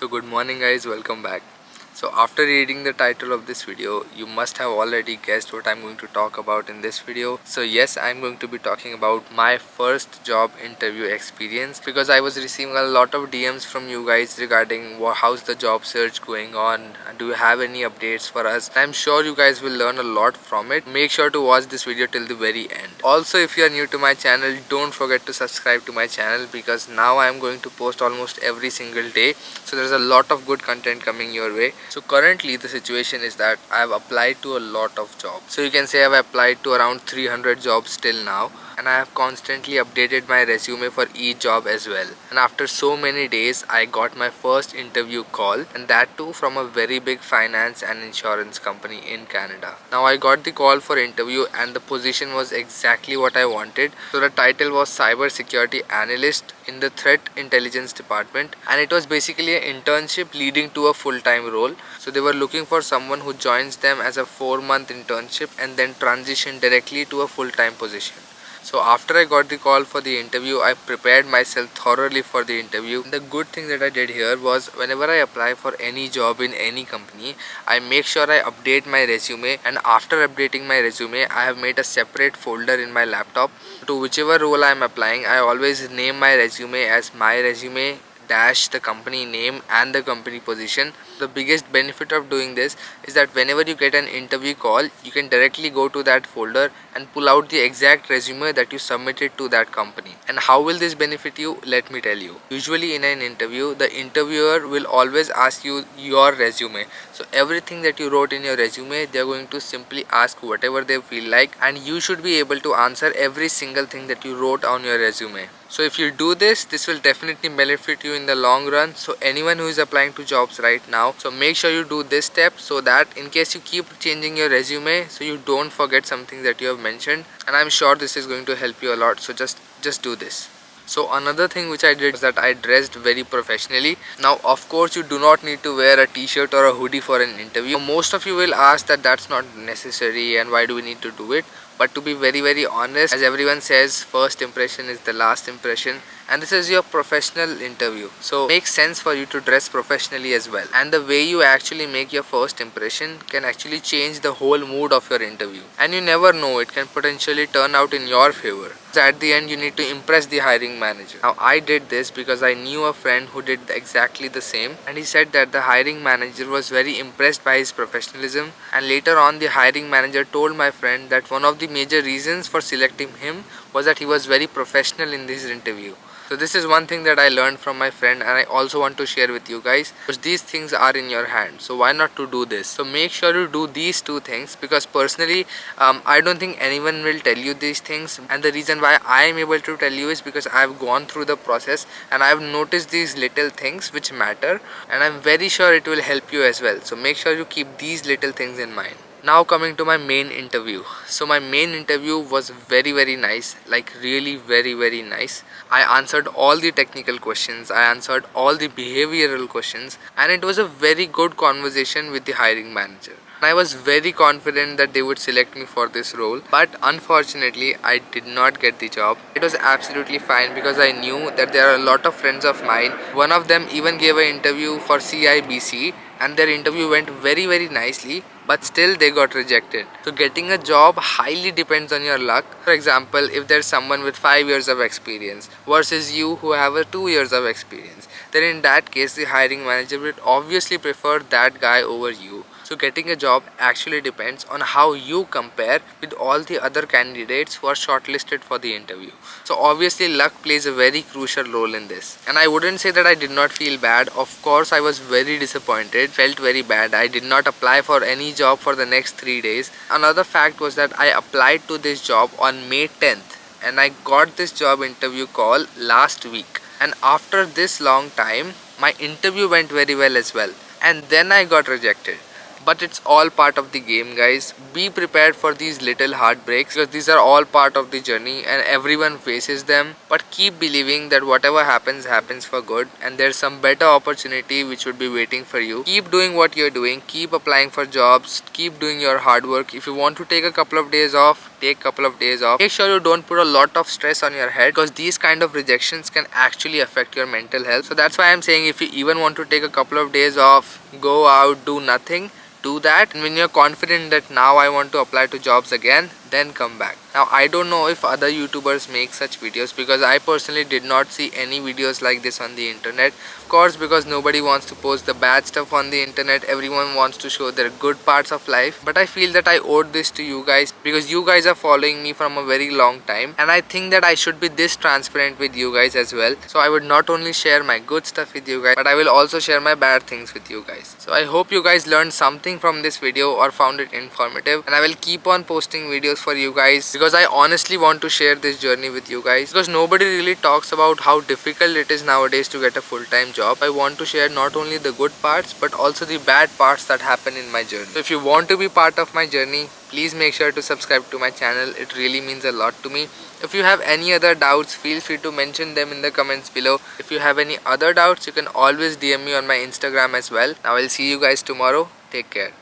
So good morning guys, welcome back. So after reading the title of this video, you must have already guessed what I'm going to talk about in this video. So yes, I'm going to be talking about my first job interview experience, because I was receiving a lot of DMs from you guys regarding how's the job search going on, do you have any updates for us. I'm sure you guys will learn a lot from it. Make sure to watch this video till the very end. Also, if you are new to my channel, don't forget to subscribe to my channel, because now I'm going to post almost every single day. So there's a lot of good content coming your way. So currently the situation is that I have applied to a lot of jobs. So you can say I've applied to around 300 jobs till now, and I have constantly updated my resume for each job as well. And after so many days, I got my first interview call, and that too from a very big finance and insurance company in Canada. Now I got the call for interview and the position was exactly what I wanted. So the title was Cyber Security Analyst in the Threat Intelligence Department, and it was basically an internship leading to a full-time role. So they were looking for someone who joins them as a 4-month internship and then transition directly to a full-time position. So after I got the call for the interview, I prepared myself thoroughly for the interview. The good thing that I did here was, whenever I apply for any job in any company, I make sure I update my resume, and after updating my resume, I have made a separate folder in my laptop. To whichever role I am applying, I always name my resume as my resume dash the company name and the company position. The biggest benefit of doing this is that whenever you get an interview call, you can directly go to that folder and pull out the exact resume that you submitted to that company. And how will this benefit you? Let me tell you. Usually in an interview, the interviewer will always ask you your resume. So everything that you wrote in your resume, they are going to simply ask whatever they feel like, and you should be able to answer every single thing that you wrote on your resume. So if you do this, this will definitely benefit you in the long run. So anyone who is applying to jobs right now, so make sure you do this step, so that in case you keep changing your resume, so you don't forget something that you have mentioned. And I'm sure this is going to help you a lot. So just do this. So another thing which I did was that I dressed very professionally. Now of course you do not need to wear a t-shirt or a hoodie for an interview. Most of you will ask that that's not necessary and why do we need to do it. But to be very honest, as everyone says, first impression is the last impression, and this is your professional interview. So it makes sense for you to dress professionally as well. And the way you actually make your first impression can actually change the whole mood of your interview. And you never know, it can potentially turn out in your favor. So at the end, you need to impress the hiring manager. Now I did this because I knew a friend who did exactly the same, and he said that the hiring manager was very impressed by his professionalism. And later on, the hiring manager told my friend that one of the major reasons for selecting him was that he was very professional in this interview. So this is one thing that I learned from my friend, and I also want to share with you guys, because these things are in your hand. So why not to do this? So make sure you do these two things, because personally I don't think anyone will tell you these things. And the reason why I am able to tell you is because I have gone through the process and I have noticed these little things which matter, and I'm very sure it will help you as well. So make sure you keep these little things in mind. Now coming to my main interview. So my main interview was very nice, like really very nice. I answered all the technical questions, I answered all the behavioral questions, and it was a very good conversation with the hiring manager. I was very confident that they would select me for this role, but unfortunately I did not get the job. It was absolutely fine, because I knew that there are a lot of friends of mine. One of them even gave an interview for CIBC, and their interview went very nicely, but still they got rejected. So getting a job highly depends on your luck. For example, if there's someone with 5 years of experience versus you who have a 2 years of experience, then in that case the hiring manager would obviously prefer that guy over you. So getting a job actually depends on how you compare with all the other candidates who are shortlisted for the interview. So obviously luck plays a very crucial role in this. And I wouldn't say that I did not feel bad. Of course I was very disappointed, felt very bad. I did not apply for any job for the next 3 days. Another fact was that I applied to this job on May 10th, and I got this job interview call last week. And after this long time, my interview went very well as well. And then I got rejected. But it's all part of the game, guys. Be prepared for these little heartbreaks, because these are all part of the journey and everyone faces them. But keep believing that whatever happens for good, and there's some better opportunity which would be waiting for you. Keep doing what you're doing, keep applying for jobs, keep doing your hard work. If you want to take a couple of days off, take couple of days off. Make sure you don't put a lot of stress on your head, because these kind of rejections can actually affect your mental health. So that's why I'm saying, if you even want to take a couple of days off, go out, do nothing, do that. And when you're confident that now I want to apply to jobs again, then come back. Now I don't know if other YouTubers make such videos, because I personally did not see any videos like this on the internet. Of course, because nobody wants to post the bad stuff on the internet, everyone wants to show their good parts of life. But I feel that I owed this to you guys, because you guys are following me from a very long time, and I think that I should be this transparent with you guys as well. So I would not only share my good stuff with you guys, but I will also share my bad things with you guys. So I hope you guys learned something from this video or found it informative, and I will keep on posting videos for you guys, because I honestly want to share this journey with you guys, because nobody really talks about how difficult it is nowadays to get a full-time job. I want to share not only the good parts but also the bad parts that happen in my journey. So if you want to be part of my journey, please make sure to subscribe to my channel. It really means a lot to me. If you have any other doubts, feel free to mention them in the comments below. If you have any other doubts, you can always DM me on my Instagram as well. Now I'll see you guys tomorrow. Take care.